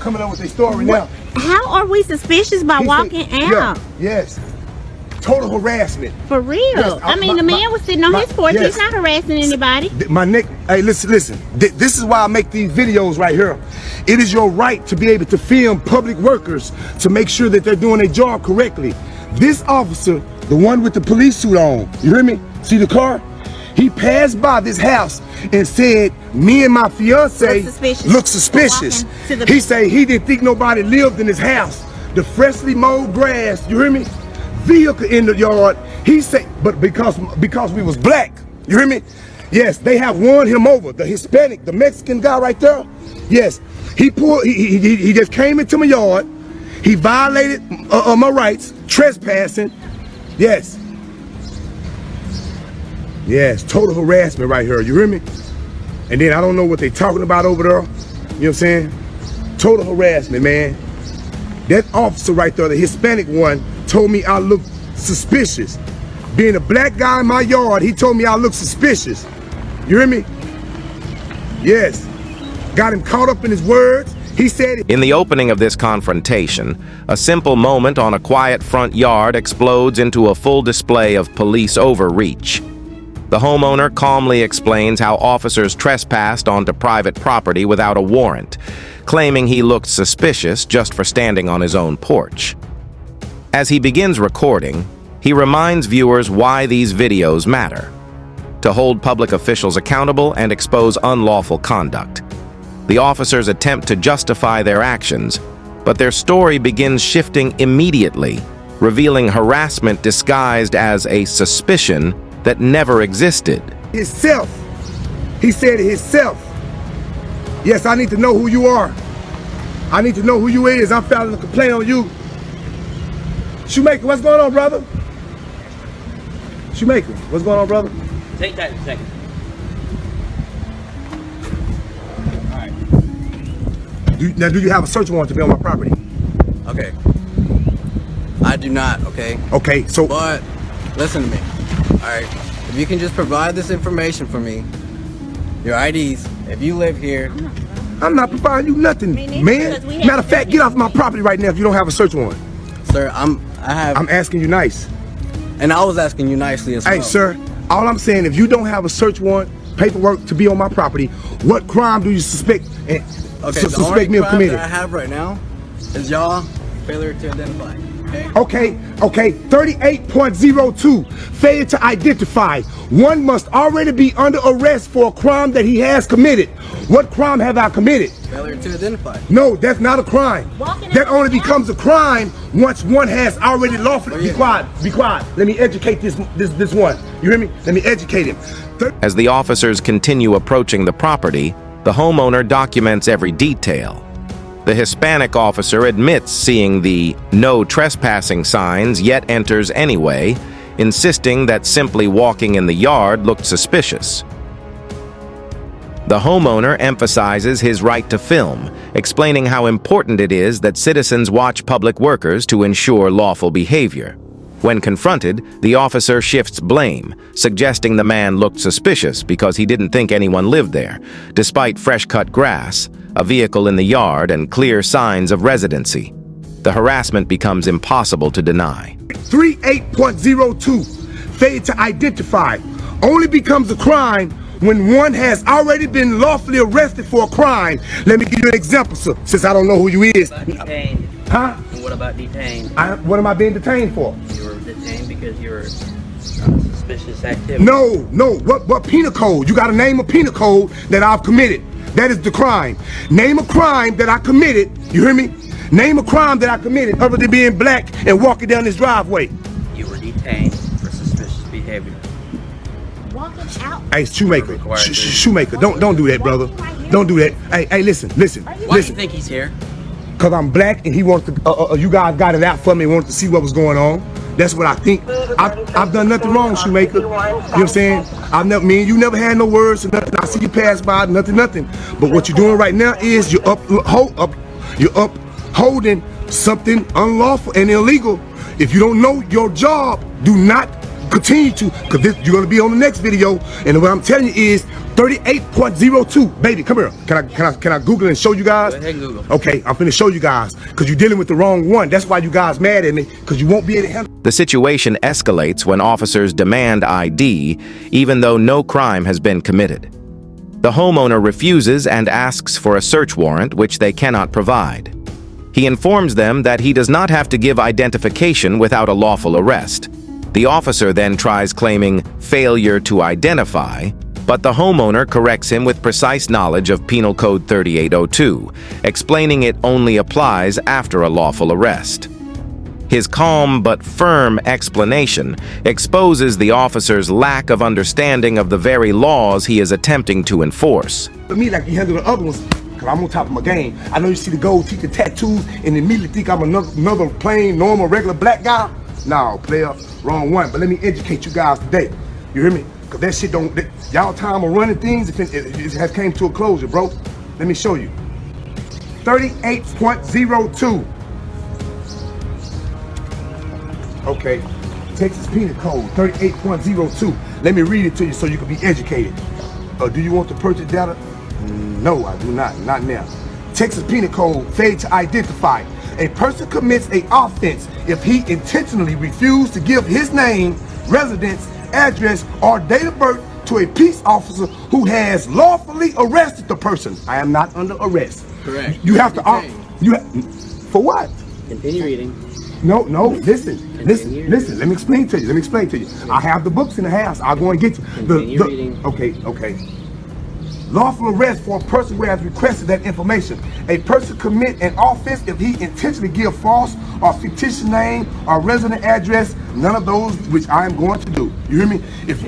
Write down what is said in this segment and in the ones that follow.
coming up with their story now. How are we suspicious by walking out? Yes. Total harassment. For real. Yes, I mean, the man was sitting on his porch. He's not harassing anybody. Hey, listen. This is why I make these videos right here. It is your right to be able to film public workers to make sure that they're doing their job correctly. This officer, the one with the police suit on, you hear me? See the car? He passed by this house and said, me and my fiance look suspicious. He said he didn't think nobody lived in his house. The freshly mowed grass, you hear me? Vehicle in the yard. He said, but because we was black, you hear me? Yes, they have won him over. The Hispanic, the Mexican guy right there. Yes, he just came into my yard. He violated my rights, trespassing. Yes. Yes, total harassment right here, you hear me? And then I don't know what they talking about over there. You know what I'm saying? Total harassment, man. That officer right there, the Hispanic one, told me I look suspicious. Being a black guy in my yard, he told me I look suspicious. You hear me? Yes. Got him caught up in his words. He said it. In the opening of this confrontation, a simple moment on a quiet front yard explodes into a full display of police overreach. The homeowner calmly explains how officers trespassed onto private property without a warrant, claiming he looked suspicious just for standing on his own porch. As he begins recording, he reminds viewers why these videos matter: to hold public officials accountable and expose unlawful conduct. The officers attempt to justify their actions, but their story begins shifting immediately, revealing harassment disguised as a suspicion that never existed. Himself. He said it himself. Yes, I need to know who you are. I need to know who you is. I'm filing a complaint on you. Shoemaker, what's going on, brother? Shoemaker, what's going on, brother? Take that in a second. All right. Now, do you have a search warrant to be on my property? Okay. I do not, okay? Okay, so... But, listen to me. All right. If you can just provide this information for me, your IDs, if you live here... I'm not providing you nothing, man. Matter of fact, get off my property right now if you don't have a search warrant. Sir, I'm asking you nice. And I was asking you nicely as well. Hey, sir, all I'm saying, if you don't have a search warrant, paperwork to be on my property, what crime do you suspect me of committing? The only crime that I have right now is y'all failure to identify. Okay, 38.02, failure to identify. One must already be under arrest for a crime that he has committed. What crime have I committed? Failure to identify. No, that's not a crime. That only becomes a crime once one has already lawfully. Be quiet. Let me educate this one. You hear me? Let me educate him. As the officers continue approaching the property, the homeowner documents every detail. The Hispanic officer admits seeing the "no trespassing" signs, yet enters anyway, insisting that simply walking in the yard looked suspicious. The homeowner emphasizes his right to film, explaining how important it is that citizens watch public workers to ensure lawful behavior. When confronted, the officer shifts blame, suggesting the man looked suspicious because he didn't think anyone lived there, despite fresh-cut grass, a vehicle in the yard, and clear signs of residency. The harassment becomes impossible to deny. 38.02, failure to identify, only becomes a crime when one has already been lawfully arrested for a crime. Let me give you an example, sir, since I don't know who you is. What about detained? Huh? And what about detained? What am I being detained for? You were detained because you were suspicious activity. No. What penal code? You got to name a penal code that I've committed. That is the crime. Name a crime that I committed. You hear me? Name a crime that I committed other than being black and walking down this driveway. You were detained for suspicious behavior. Walking out. Hey, Shoemaker. Shoemaker, don't do that, brother. Don't do that. Hey, listen. Why do you think he's here? Because I'm black and he wants to, you guys got it out for me and wanted to see what was going on. That's what I think. I've done nothing wrong, Shoemaker. You know what I'm saying? Me and you never had no words or nothing. I see you pass by, nothing. But what you're doing right now is you're upholding something unlawful and illegal. If you don't know your job, do not continue to, because you're going to be on the next video. And what I'm telling you is, 38.02. Baby, come here. Can I Google and show you guys? Go ahead and Google. Okay, I'm finna show you guys because you're dealing with the wrong one. That's why you guys mad at me, because you won't be able to handle. The situation escalates when officers demand ID, even though no crime has been committed. The homeowner refuses and asks for a search warrant, which they cannot provide. He informs them that he does not have to give identification without a lawful arrest. The officer then tries claiming failure to identify, but the homeowner corrects him with precise knowledge of Penal Code 3802, explaining it only applies after a lawful arrest. His calm but firm explanation exposes the officer's lack of understanding of the very laws he is attempting to enforce. For me, like you handle the other ones, because I'm on top of my game. I know you see the gold teeth and tattoos and immediately think I'm another plain, normal, regular black guy. No, player, wrong one. But let me educate you guys today. You hear me? Because that shit don't, y'all time of running things, it has came to a closure, bro. Let me show you. 38.02. Okay, Texas Penal Code 38.02. Let me read it to you so you can be educated. Do you want to purchase data? No, I do not now. Texas Penal Code, failure to identify. A person commits an offense if he intentionally refused to give his name, residence, address, or date of birth to a peace officer who has lawfully arrested the person. I am not under arrest. Correct. You have to, for what? Continue reading. No, listen. Let me explain to you. I have the books in the house. I'll go and get you. Continue reading. Okay. Lawful arrest for a person who has requested that information. A person commit an offense if he intentionally give false or fictitious name or resident address. None of those which I am going to do. You hear me? If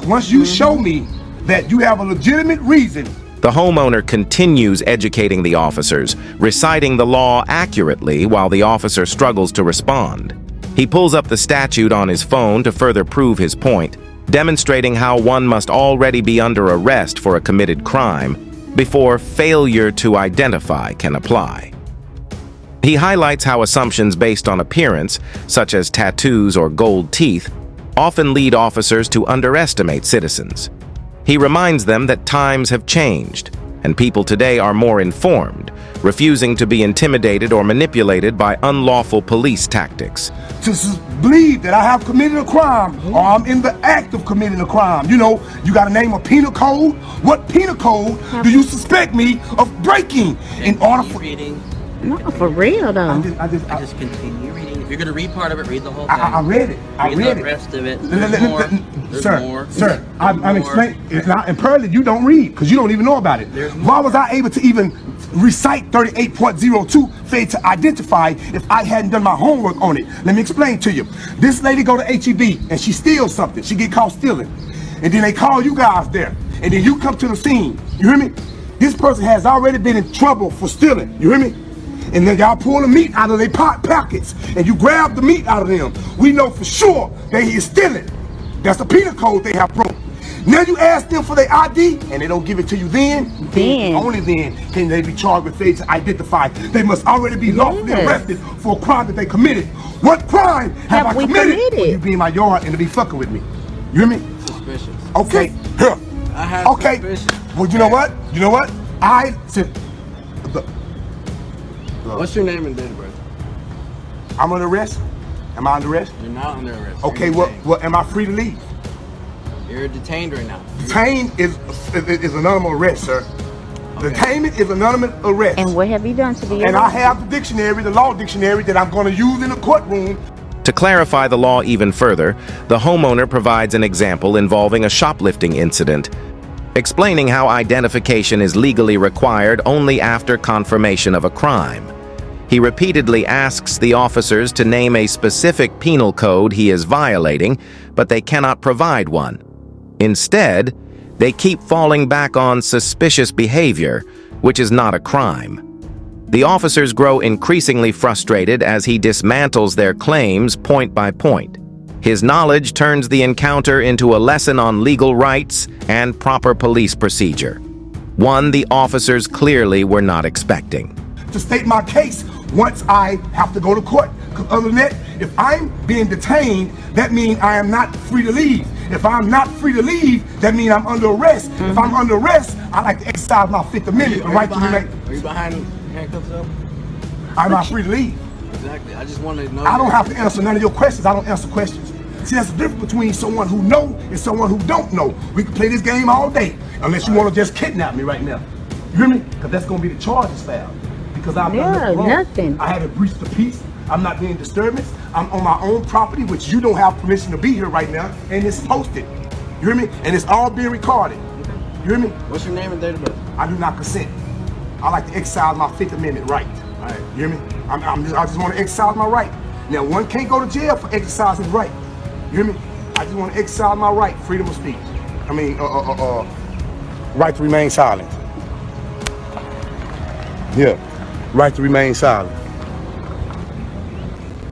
once you show me that you have a legitimate reason. The homeowner continues educating the officers, reciting the law accurately while the officer struggles to respond. He pulls up the statute on his phone to further prove his point, demonstrating how one must already be under arrest for a committed crime before failure to identify can apply. He highlights how assumptions based on appearance, such as tattoos or gold teeth, often lead officers to underestimate citizens. He reminds them that times have changed, and people today are more informed, refusing to be intimidated or manipulated by unlawful police tactics. To believe that I have committed a crime or I'm in the act of committing a crime. You know, you got to name a penal code. What penal code do you suspect me of breaking in order for... Reading. No, for real though. I Just continue reading. If you're gonna read part of it, read the whole thing. I read it. Read the rest of it. There's more. Sir, I'm explaining. And apparently you don't read because you don't even know about it. Why was I able to even recite 38.02 failure to identify if I hadn't done my homework on it? Let me explain to you. This lady go to HEB and she steals something. She get caught stealing, and then they call you guys there, and then you come to the scene. You hear me? This person has already been in trouble for stealing. You hear me? And then y'all pull the meat out of their pockets and you grab the meat out of them. We know for sure they is stealing. That's the penal code they have broke. Now you ask them for their ID and they don't give it to you then only then can they be charged with failure to identify. They must already be lawfully arrested for a crime that they committed. What crime have I committed for you be in my yard and to be fucking with me? You hear me? Suspicious. Okay, here. I have suspicion. Well, you know what? I said, what's your name and date of birth? I'm under arrest. Am I under arrest? You're not under arrest. Okay, well, am I free to leave? You're detained right now. Detained is anonymous arrest, sir. Okay. Detainment is anonymous arrest. And what have you done to be arrested? And I have the dictionary, the law dictionary that I'm going to use in the courtroom. To clarify the law even further, the homeowner provides an example involving a shoplifting incident, explaining how identification is legally required only after confirmation of a crime. He repeatedly asks the officers to name a specific penal code he is violating, but they cannot provide one. Instead, they keep falling back on suspicious behavior, which is not a crime. The officers grow increasingly frustrated as he dismantles their claims point by point. His knowledge turns the encounter into a lesson on legal rights and proper police procedure, one the officers clearly were not expecting. To state my case once I have to go to court. Because other than that, if I'm being detained, that means I am not free to leave. If I'm not free to leave, that means I'm under arrest. If I'm under arrest, I like to exercise my Fifth Amendment, the right to remain. Are you behind handcuffs though? I'm not free to leave. Exactly. I just wanted to know. I don't have to answer none of your questions. I don't answer questions. See, that's the difference between someone who know and someone who don't know. We can play this game all day, unless you want to just kidnap me right now. You hear me? Because that's going to be the charges filed. Because I've done nothing wrong. Nothing. I haven't breached the peace. I'm not being disturbance. I'm on my own property, which you don't have permission to be here right now, and it's posted. You hear me? And it's all being recorded. You hear me? What's your name and date of birth? I do not consent. I like to exercise my Fifth Amendment right. All right. You hear me? I just want to exercise my right. Now, one can't go to jail for exercising right. You hear me? I just want to exercise my right, freedom of speech. I mean, right to remain silent. Yeah, right to remain silent.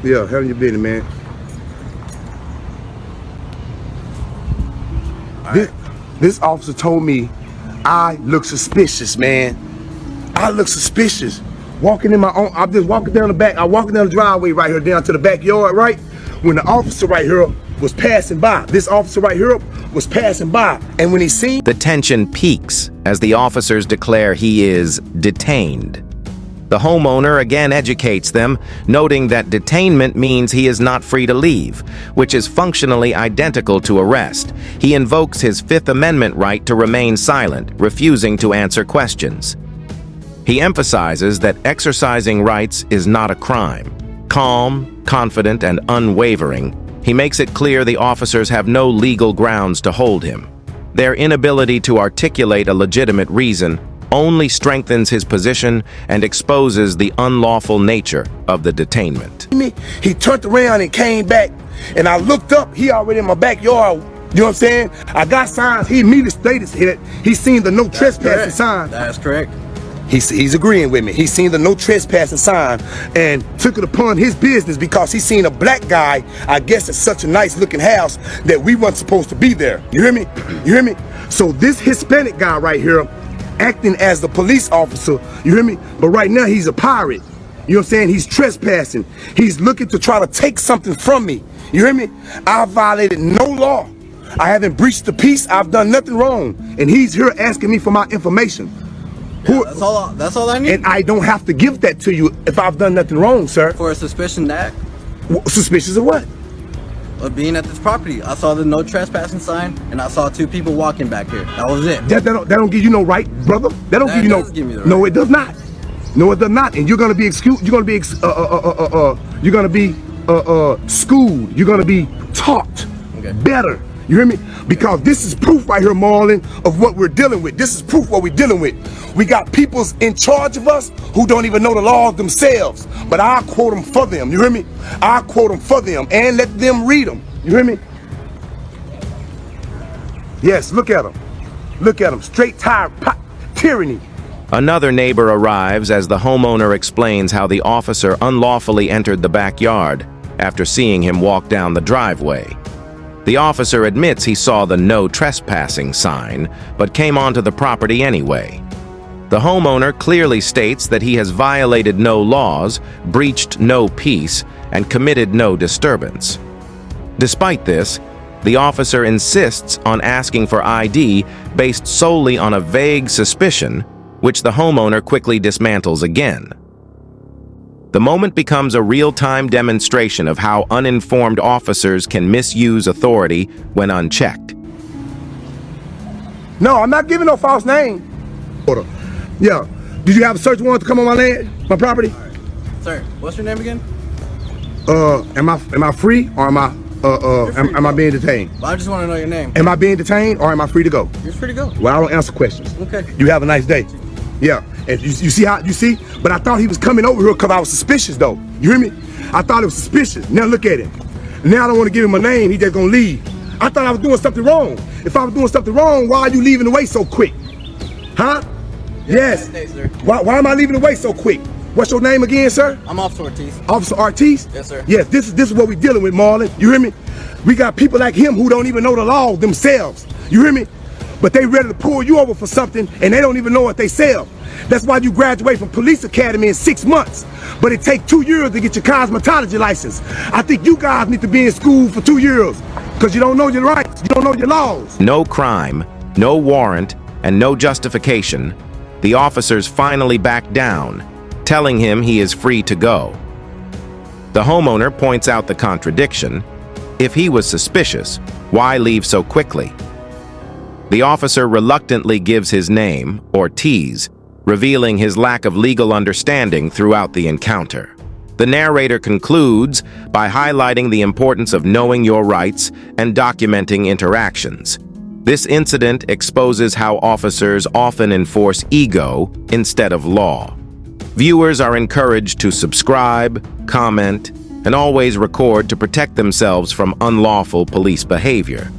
Yeah, handle your business, man. This officer told me I look suspicious, man. I look suspicious. Walking in my own, I'm just walking down the back. I'm walking down the driveway right here, down to the backyard, right? When the officer right here was passing by, this officer right here was passing by, and when he seen... The tension peaks as the officers declare he is detained. The homeowner again educates them, noting that detainment means he is not free to leave, which is functionally identical to arrest. He invokes his Fifth Amendment right to remain silent, refusing to answer questions. He emphasizes that exercising rights is not a crime. Calm, confident, and unwavering, he makes it clear the officers have no legal grounds to hold him. Their inability to articulate a legitimate reason only strengthens his position and exposes the unlawful nature of the detainment. He turned around and came back, and I looked up, he already in my backyard. You know what I'm saying? I got signs, he immediately stated it. He seen the no trespassing sign. That's correct. He's agreeing with me. He's seen the no trespassing sign and took it upon his business because he seen a black guy, I guess it's such a nice looking house, that we weren't supposed to be there. You hear me? You hear me? So this Hispanic guy right here, acting as the police officer, you hear me? But right now he's a pirate. You know what I'm saying? He's trespassing. He's looking to try to take something from me. You hear me? I violated no law. I haven't breached the peace. I've done nothing wrong. And he's here asking me for my information. Yeah, that's all I need. And I don't have to give that to you if I've done nothing wrong, sir. For a suspicion that? Suspicious of what? Of being at this property. I saw the no trespassing sign, and I saw 2 people walking back here. That was it. That don't give you no right, brother. That don't give you no. Give me the right. No, it does not. No, it does not. And you're gonna be excused. You're gonna be you're gonna be schooled. You're gonna be taught better. You hear me? Because this is proof right here, Marlon, of what we're dealing with. This is proof what we're dealing with. We got peoples in charge of us who don't even know the laws themselves. But I quote them for them. You hear me? I quote them for them and let them read them. You hear me? Yes, look at them. Look at them. Straight tyranny. Another neighbor arrives as the homeowner explains how the officer unlawfully entered the backyard after seeing him walk down the driveway. The officer admits he saw the no trespassing sign, but came onto the property anyway. The homeowner clearly states that he has violated no laws, breached no peace, and committed no disturbance. Despite this, the officer insists on asking for ID based solely on a vague suspicion, which the homeowner quickly dismantles again. The moment becomes a real-time demonstration of how uninformed officers can misuse authority when unchecked. No, I'm not giving no false name. Yeah. Did you have a search warrant to come on my land, my property? All right. Sir, what's your name again? Am I free or am I being detained? Well, I just want to know your name. Am I being detained or am I free to go? You're free to go. Well, I don't answer questions. Okay. You have a nice day. Yeah. And you see how you see? But I thought he was coming over here because I was suspicious though. You hear me? I thought it was suspicious. Now look at him. Now I don't want to give him a name, he just gonna leave. I thought I was doing something wrong. If I was doing something wrong, why are you leaving away so quick? Huh? Yes. Nice day, sir. Why am I leaving away so quick? What's your name again, sir? I'm Officer Ortiz. Officer Ortiz? Yes, sir. Yes, this is what we're dealing with, Marlon. You hear me? We got people like him who don't even know the law themselves. You hear me? But they ready to pull you over for something and they don't even know what they sell. That's why you graduate from police academy in 6 months. But it takes 2 years to get your cosmetology license. I think you guys need to be in school for 2 years. Because you don't know your rights, you don't know your laws. No crime, no warrant, and no justification, the officers finally back down, telling him he is free to go. The homeowner points out the contradiction. If he was suspicious, why leave so quickly? The officer reluctantly gives his name, Ortiz, revealing his lack of legal understanding throughout the encounter. The narrator concludes by highlighting the importance of knowing your rights and documenting interactions. This incident exposes how officers often enforce ego instead of law. Viewers are encouraged to subscribe, comment, and always record to protect themselves from unlawful police behavior.